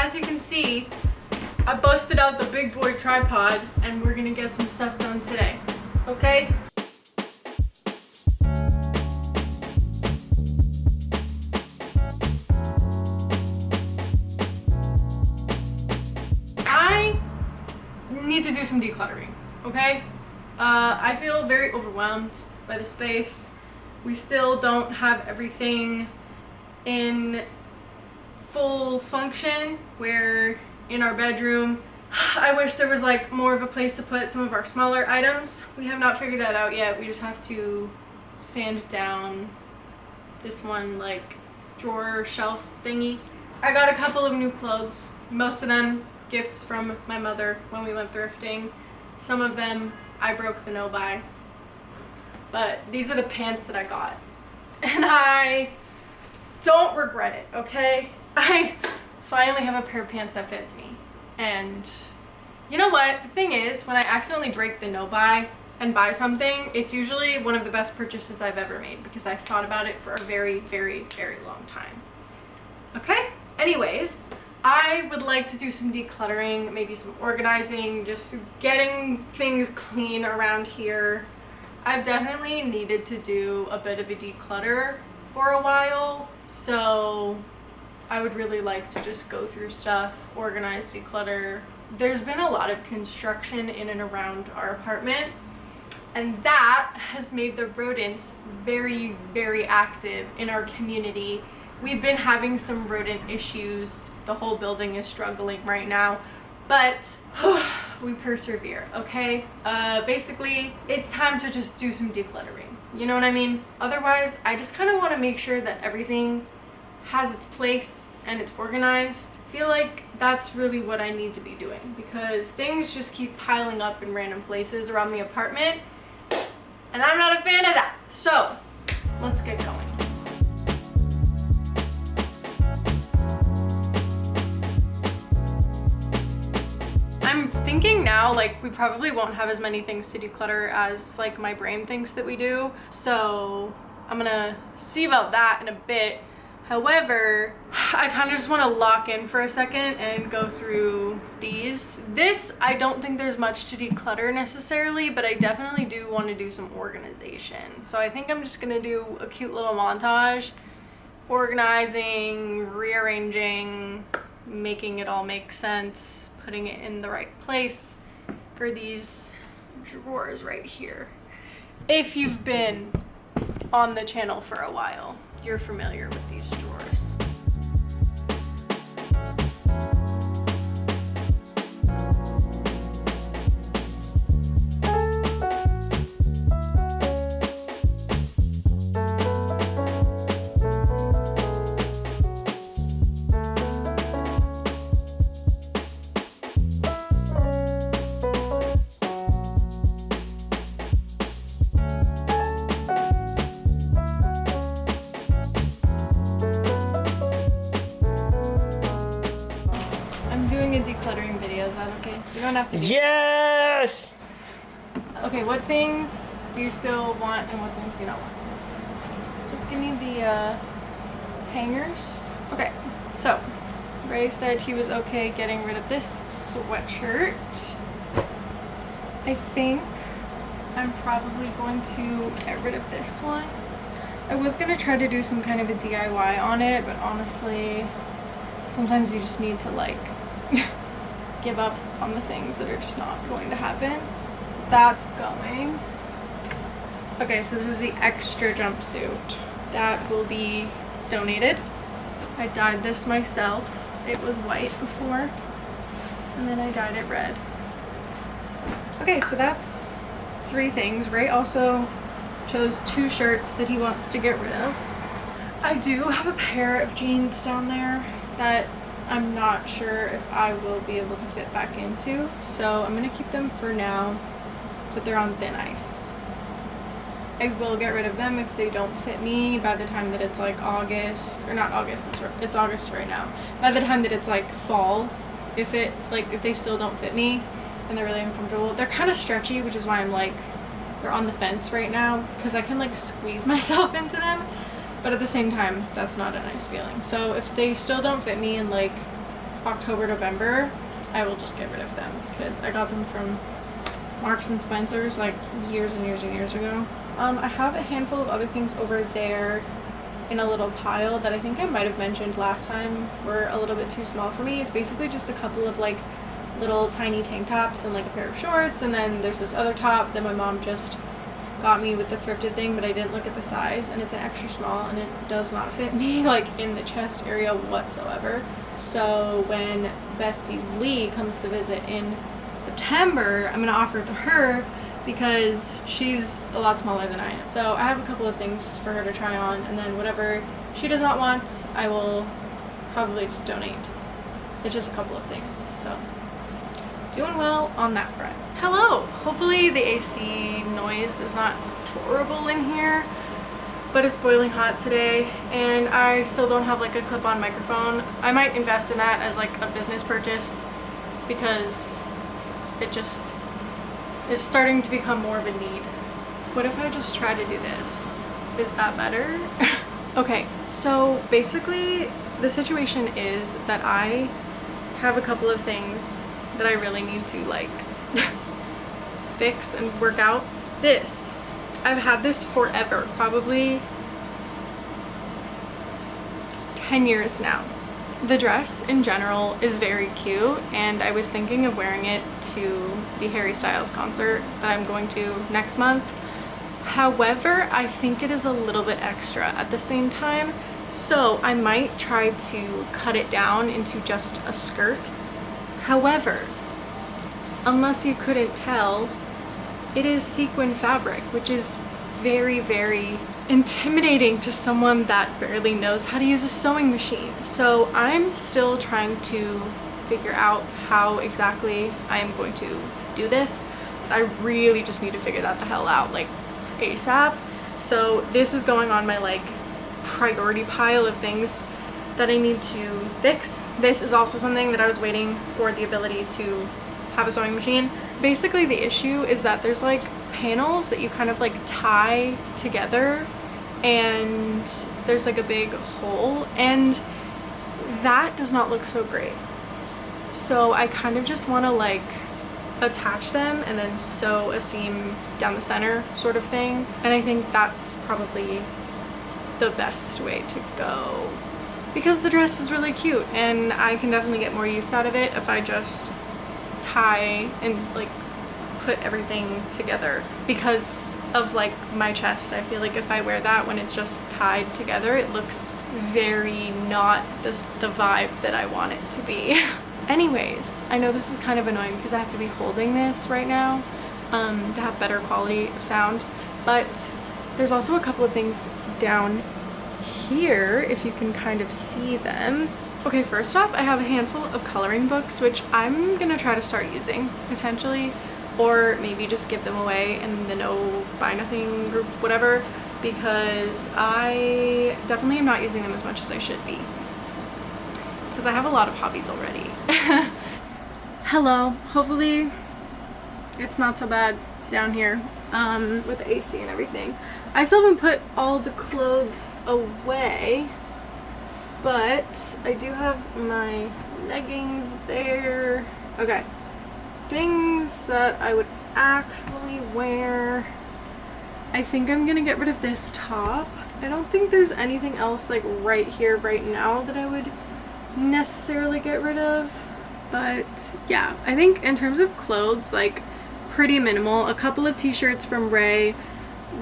as you can see, I busted out the big boy tripod and we're gonna get some stuff done today, okay? I need to do some decluttering, okay? I feel very overwhelmed by the space. We still don't have everything in full function, where in our bedroom, I wish there was like more of a place to put some of our smaller items. We have not figured that out yet. We just have to sand down this one like drawer shelf thingy. I got a couple of new clothes, most of them gifts from my mother when we went thrifting. Some of them I broke the no buy. But these are the pants that I got. And I don't regret it, okay? I finally have a pair of pants that fits me. And you know what? The thing is, when I accidentally break the no buy and buy something, it's usually one of the best purchases I've ever made because I thought about it for a very, very, very long time. Okay? Anyways, I would like to do some decluttering, maybe some organizing, just getting things clean around here. I've definitely needed to do a bit of a declutter for a while, so I would really like to just go through stuff, organize, declutter. There's been a lot of construction in and around our apartment, and that has made the rodents very, very active in our community. We've been having some rodent issues. The whole building is struggling right now, but we persevere, okay? Basically, it's time to just do some decluttering. You know what I mean? Otherwise, I just kind of want to make sure that everything has its place and it's organized. I feel like that's really what I need to be doing because things just keep piling up in random places around the apartment, and I'm not a fan of that. So, let's get going. I'm thinking now, like, we probably won't have as many things to declutter as like my brain thinks that we do. So I'm gonna see about that in a bit. However, I kind of just want to lock in for a second and go through these. This, I don't think there's much to declutter necessarily, but I definitely do want to do some organization. So I think I'm just gonna do a cute little montage, organizing, rearranging, making it all make sense, putting it in the right place for these drawers right here. If you've been on the channel for a while, you're familiar with these drawers. Decluttering video, is that okay? You don't have to. Yes! Okay, what things do you still want and what things do you not want? Just give me the hangers. Okay, so Ray said he was okay getting rid of this sweatshirt. I think I'm probably going to get rid of this one. I was gonna try to do some kind of a DIY on it, but honestly, sometimes you just need to like give up on the things that are just not going to happen. So that's going. Okay, so this is the extra jumpsuit that will be donated. I dyed this myself. It was white before, and then I dyed it red. Okay, so that's 3 things. Ray also chose 2 shirts that he wants to get rid of. I do have a pair of jeans down there that I'm not sure if I will be able to fit back into, so I'm gonna keep them for now, but they're on thin ice. I will get rid of them if they don't fit me by the time that it's like August, or not August, it's August right now. By the time that it's like fall, if they still don't fit me and they're really uncomfortable. They're kind of stretchy, which is why I'm like, they're on the fence right now, because I can like squeeze myself into them. But at the same time, that's not a nice feeling. So if they still don't fit me in like October, November, I will just get rid of them because I got them from Marks and Spencer's like years and years and years ago. I have a handful of other things over there in a little pile that I think I might have mentioned last time were a little bit too small for me. It's basically just a couple of like little tiny tank tops and like a pair of shorts, and then there's this other top that my mom just got me with the thrifted thing, but I didn't look at the size, and it's an extra small and it does not fit me like in the chest area whatsoever. So when Bestie Lee comes to visit in September, I'm gonna offer it to her because she's a lot smaller than I am. So I have a couple of things for her to try on, and then whatever she does not want, I will probably just donate. It's just a couple of things, so doing well on that front. Hello! Hopefully the AC noise is not horrible in here, but it's boiling hot today and I still don't have like a clip-on microphone. I might invest in that as like a business purchase because it just is starting to become more of a need. What if I just try to do this? Is that better? Okay, so basically the situation is that I have a couple of things that I really need to like fix and work out. This, I've had this forever, probably 10 years now. The dress in general is very cute, and I was thinking of wearing it to the Harry Styles concert that I'm going to next month. However, I think it is a little bit extra at the same time, so I might try to cut it down into just a skirt. However, unless you couldn't tell, it is sequin fabric, which is very, very intimidating to someone that barely knows how to use a sewing machine. So I'm still trying to figure out how exactly I am going to do this. I really just need to figure that the hell out, like ASAP. So this is going on my like priority pile of things that I need to fix. This is also something that I was waiting for the ability to have a sewing machine. Basically the issue is that there's like panels that you kind of like tie together and there's like a big hole, and that does not look so great. So I kind of just want to like attach them and then sew a seam down the center sort of thing, and I think that's probably the best way to go because the dress is really cute and I can definitely get more use out of it if I just tie and like put everything together. Because of like my chest, I feel like if I wear that when it's just tied together, it looks very not the vibe that I want it to be. Anyways, I know this is kind of annoying because I have to be holding this right now to have better quality of sound, but there's also a couple of things down here if you can kind of see them. Okay, first off, I have a handful of coloring books, which I'm gonna try to start using potentially, or maybe just give them away in the no buy nothing group, whatever, because I definitely am not using them as much as I should be because I have a lot of hobbies already. Hello, hopefully it's not so bad down here with the AC and everything. I still haven't put all the clothes away, but I do have my leggings there. Okay, things that I would actually wear. I think I'm gonna get rid of this top. I don't think there's anything else like right here right now that I would necessarily get rid of, but yeah, I think in terms of clothes, like pretty minimal. A couple of t-shirts from Ray.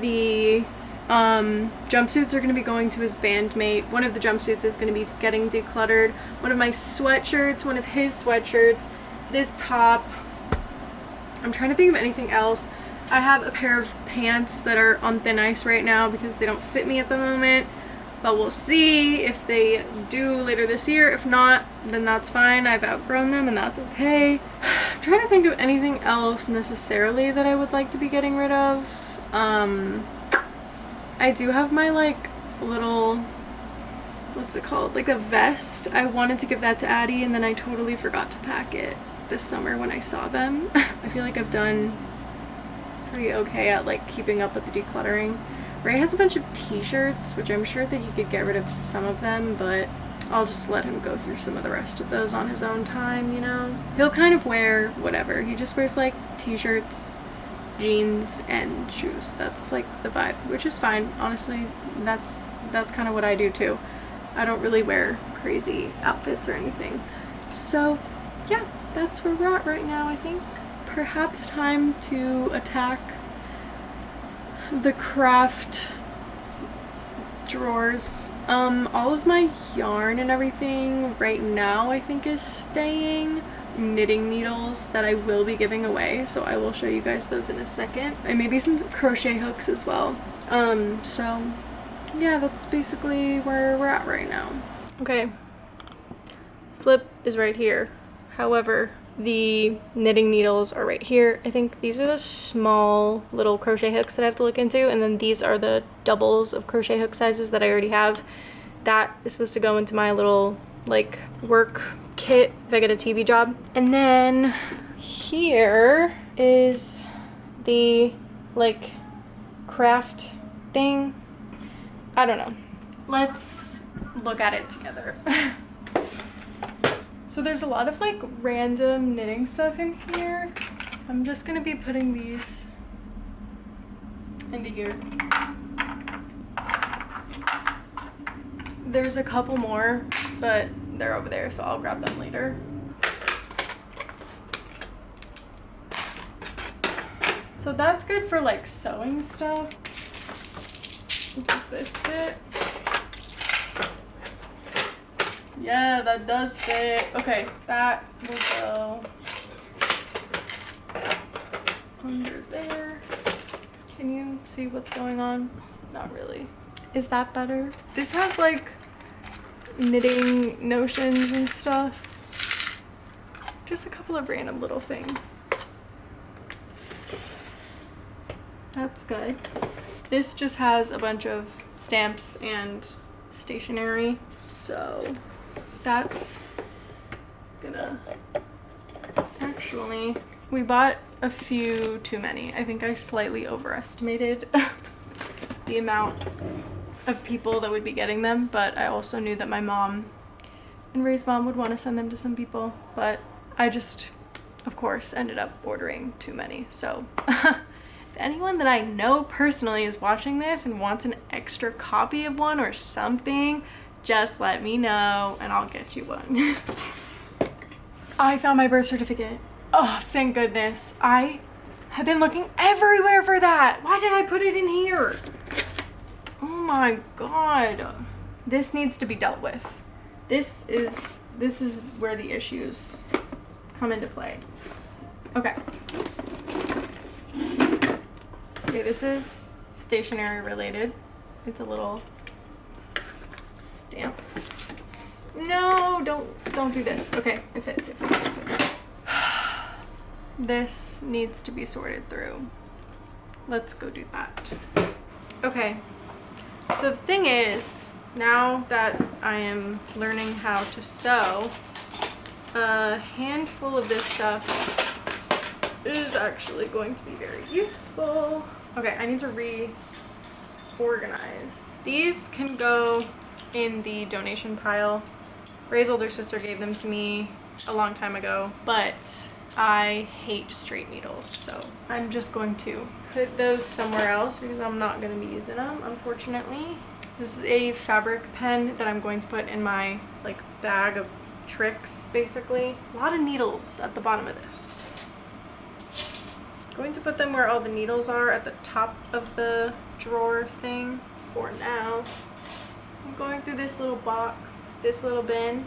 The jumpsuits are going to be going to his bandmate. One of the jumpsuits is going to be getting decluttered. One of my sweatshirts, one of his sweatshirts, this top. I'm trying to think of anything else. I have a pair of pants that are on thin ice right now because they don't fit me at the moment, but we'll see if they do later this year. If not, then that's fine. I've outgrown them and that's okay. I'm trying to think of anything else necessarily that I would like to be getting rid of. I do have my like little, what's it called, like a vest. I wanted to give that to Addie and then I totally forgot to pack it this summer when I saw them. I feel like I've done pretty okay at like keeping up with the decluttering. Ray has a bunch of t-shirts, which I'm sure that he could get rid of some of them, but I'll just let him go through some of the rest of those on his own time, you know? He'll kind of wear whatever. He just wears like t-shirts, jeans, and shoes. That's like the vibe, which is fine. Honestly, that's kind of what I do too. I don't really wear crazy outfits or anything. So yeah, that's where we're at right now, I think. Perhaps time to attack the craft drawers. All of my yarn and everything right now I think is staying. Knitting needles that I will be giving away, so I will show you guys those in a second, and maybe some crochet hooks as well. So yeah, that's basically where we're at right now. Okay, flip is right here. However, the knitting needles are right here. I think these are the small little crochet hooks that I have to look into, and then these are the doubles of crochet hook sizes that I already have. That is supposed to go into my little like work kit if I get a TV job. And then here is the like craft thing. I don't know. Let's look at it together. So there's a lot of like random knitting stuff in here. I'm just gonna be putting these into here. There's a couple more, but they're over there, so I'll grab them later. So that's good for like sewing stuff. Does this fit? Yeah, that does fit. Okay, that will go under there. Can you see what's going on? Not really. Is that better? This has like knitting notions and stuff. Just a couple of random little things. That's good. This just has a bunch of stamps and stationery, so that's gonna actually, we bought a few too many. I think I slightly overestimated the amount of people that would be getting them, but I also knew that my mom and Ray's mom would want to send them to some people, but I just, of course, ended up ordering too many. So if anyone that I know personally is watching this and wants an extra copy of one or something, just let me know and I'll get you one. I found my birth certificate. Oh, thank goodness. I have been looking everywhere for that. Why did I put it in here? Oh my god. This needs to be dealt with. This is where the issues come into play. Okay. Okay, this is stationery related. It's a little stamp. No, don't do this. Okay, it fits. This needs to be sorted through. Let's go do that. Okay, so the thing is, now that I am learning how to sew, a handful of this stuff is actually going to be very useful. Okay, I need to reorganize. These can go in the donation pile. Ray's older sister gave them to me a long time ago, but I hate straight needles, so I'm just going to put those somewhere else because I'm not going to be using them, unfortunately. This is a fabric pen that I'm going to put in my like bag of tricks, basically. A lot of needles at the bottom of this. Going to put them where all the needles are, at the top of the drawer thing for now. I'm going through this little box, this little bin,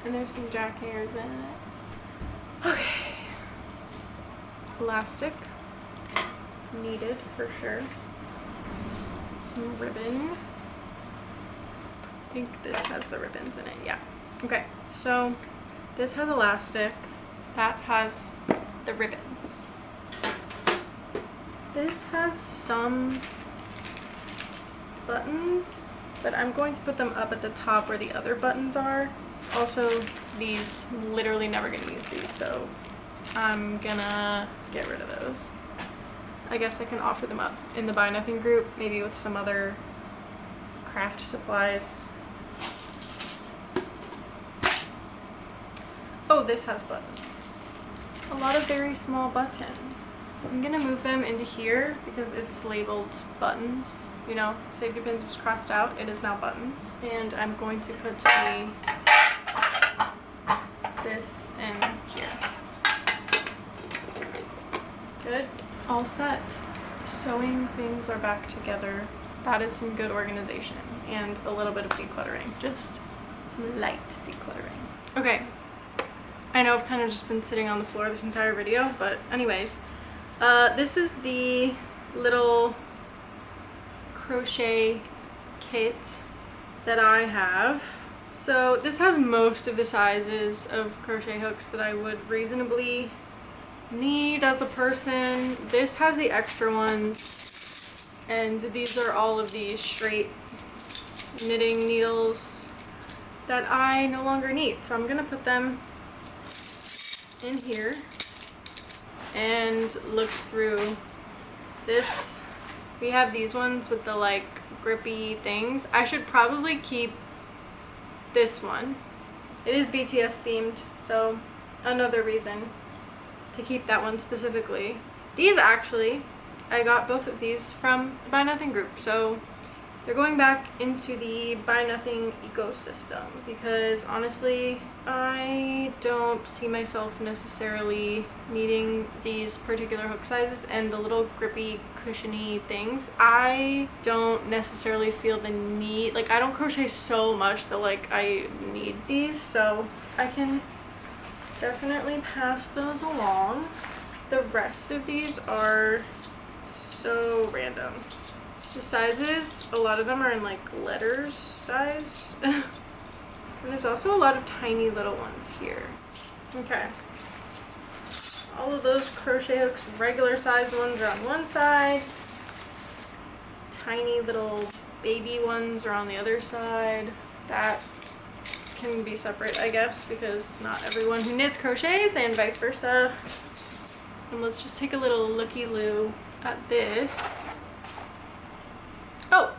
and there's some jack hairs in it. Okay. Elastic, needed for sure. Some ribbon. I think this has the ribbons in it, yeah. Okay, so this has elastic, that has the ribbons. This has some buttons, but I'm going to put them up at the top where the other buttons are. Also, these, I'm literally never gonna use these, so I'm gonna get rid of those. I guess I can offer them up in the Buy Nothing group, maybe with some other craft supplies. Oh, this has buttons. A lot of very small buttons. I'm gonna move them into here because it's labeled buttons. You know, safety pins was crossed out. It is now buttons. And I'm going to put this in here. Good. All set. Sewing things are back together. That is some good organization and a little bit of decluttering. Just some light decluttering. Okay. I know I've kind of just been sitting on the floor this entire video, but anyways, this is the little crochet kit that I have. So this has most of the sizes of crochet hooks that I would reasonably need as a person. This has the extra ones, and these are all of these straight knitting needles that I no longer need. So I'm gonna put them in here and look through this. We have these ones with the like grippy things. I should probably keep this one. It is BTS themed, so another reason to keep that one specifically. These actually, I got both of these from the Buy Nothing group, so they're going back into the Buy Nothing ecosystem because honestly, I don't see myself necessarily needing these particular hook sizes and the little grippy, cushiony things. I don't necessarily feel the need, like I don't crochet so much that like I need these, so I can definitely pass those along. The rest of these are so random. The sizes, a lot of them are in like letters size. And there's also a lot of tiny little ones here. Okay. All of those crochet hooks, regular size ones are on one side. Tiny little baby ones are on the other side. That can be separate, I guess, because not everyone who knits crochets and vice versa. And let's just take a little looky-loo at this. Oh,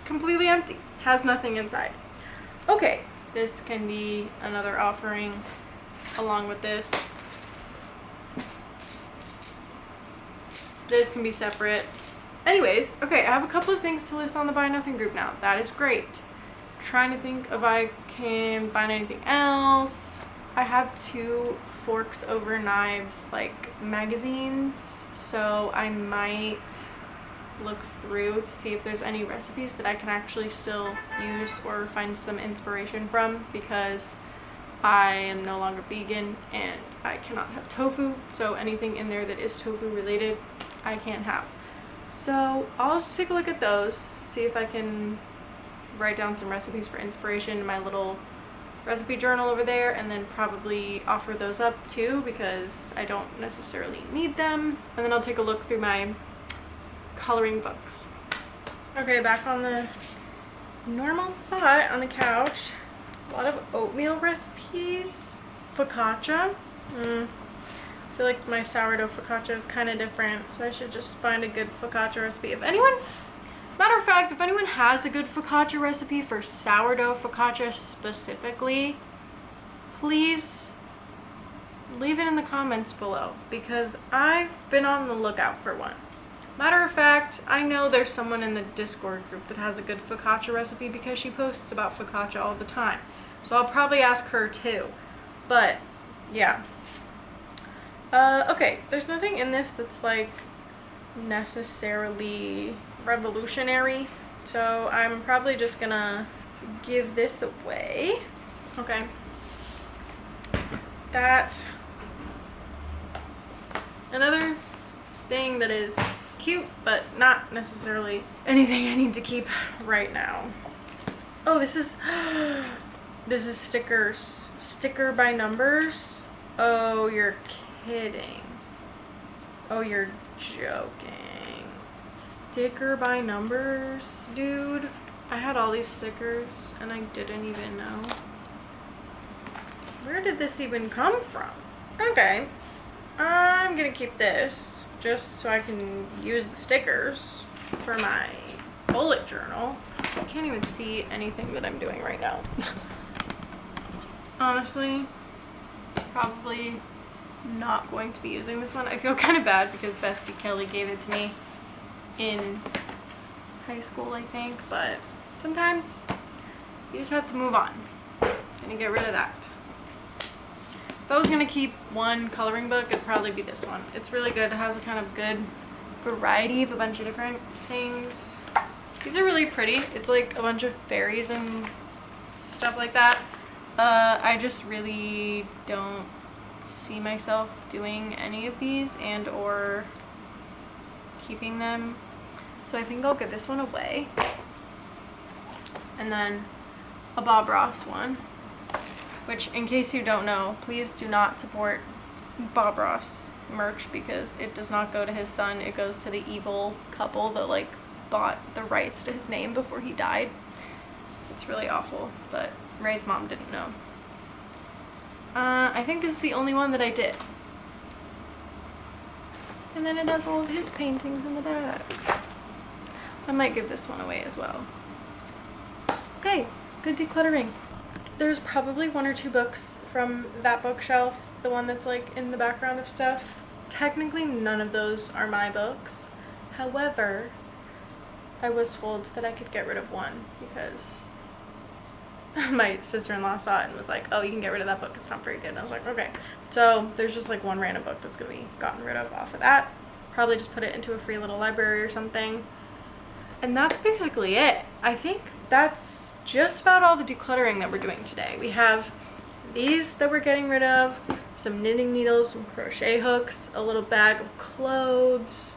completely empty, has nothing inside. Okay, this can be another offering along with this. This can be separate. Anyways, okay, I have a couple of things to list on the Buy Nothing group now. That is great. Trying to think if I can find anything else. I have 2 forks over knives like magazines, so I might look through to see if there's any recipes that I can actually still use or find some inspiration from, because I am no longer vegan and I cannot have tofu, so anything in there that is tofu related I can't have. So I'll just take a look at those, see if I can write down some recipes for inspiration in my little recipe journal over there, and then probably offer those up too because I don't necessarily need them. And then I'll take a look through my coloring books. Okay, back on the normal spot on the couch. A lot of oatmeal recipes. Focaccia. I feel like my sourdough focaccia is kind of different, so I should just find a good focaccia recipe. If anyone, matter of fact, if anyone has a good focaccia recipe for sourdough focaccia specifically, please leave it in the comments below because I've been on the lookout for one. Matter of fact, I know there's someone in the Discord group that has a good focaccia recipe because she posts about focaccia all the time. So I'll probably ask her too. But, yeah. Okay, there's nothing in this that's like necessarily revolutionary. So I'm probably just gonna give this away. Okay. That. Another thing that is cute, but not necessarily anything I need to keep right now. Oh, this is stickers. Sticker by numbers. Oh, you're kidding. Oh, you're joking. Sticker by numbers, dude. I had all these stickers and I didn't even know. Where did this even come from? Okay. I'm gonna keep this just so I can use the stickers for my bullet journal. I can't even see anything that I'm doing right now. Honestly, probably not going to be using this one. I feel kind of bad because Bestie Kelly gave it to me in high school, I think, but sometimes you just have to move on and you get rid of that. If I was gonna keep one coloring book, it'd probably be this one. It's really good. It has a kind of good variety of a bunch of different things. These are really pretty. It's like a bunch of fairies and stuff like that. I just really don't see myself doing any of these and or keeping them. So I think I'll give this one away. And then a Bob Ross one, which, in case you don't know, please do not support Bob Ross merch because it does not go to his son. It goes to the evil couple that like bought the rights to his name before he died. It's really awful, but Ray's mom didn't know. I think this is the only one that I did. And then it has all of his paintings in the back. I might give this one away as well. Okay, good decluttering. There's probably one or two books from that bookshelf, the one that's like in the background of stuff. Technically, none of those are my books. However, I was told that I could get rid of one because my sister-in-law saw it and was like, oh, you can get rid of that book, it's not very good. And I was like, okay. So there's just like one random book that's gonna be gotten rid of off of that. Probably just put it into a free little library or something. And that's basically it. I think that's just about all the decluttering that we're doing today. We have these that we're getting rid of, some knitting needles, some crochet hooks, a little bag of clothes.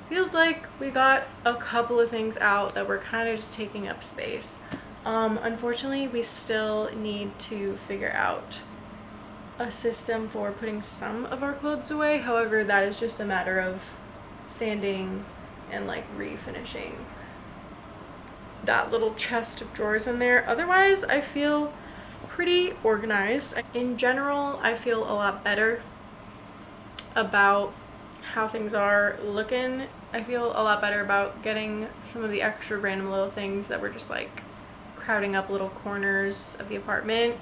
Feels like we got a couple of things out that were kind of just taking up space. Unfortunately, we still need to figure out a system for putting some of our clothes away. However, that is just a matter of sanding and like refinishing that little chest of drawers in there. Otherwise, I feel pretty organized. In general, I feel a lot better about how things are looking. I feel a lot better about getting some of the extra random little things that were just like crowding up little corners of the apartment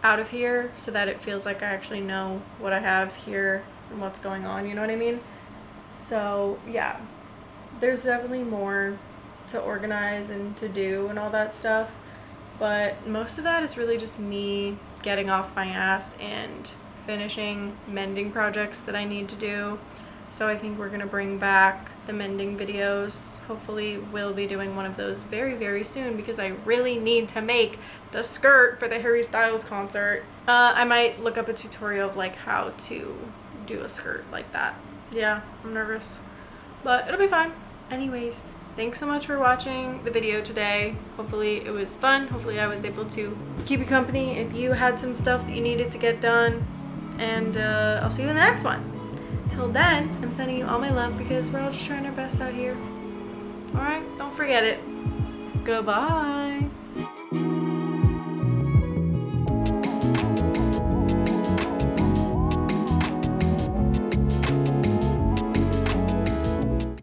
out of here so that it feels like I actually know what I have here and what's going on, you know what I mean? So yeah, there's definitely more to organize and to do and all that stuff, but most of that is really just me getting off my ass and finishing mending projects that I need to do. So I think we're gonna bring back the mending videos. Hopefully we'll be doing one of those very, very soon because I really need to make the skirt for the Harry Styles concert. I might look up a tutorial of like how to do a skirt like that. Yeah, I'm nervous, but it'll be fine. Anyways, thanks so much for watching the video today. Hopefully it was fun. Hopefully I was able to keep you company if you had some stuff that you needed to get done. And I'll see you in the next one. Till then, I'm sending you all my love because we're all just trying our best out here. Alright, don't forget it. Goodbye.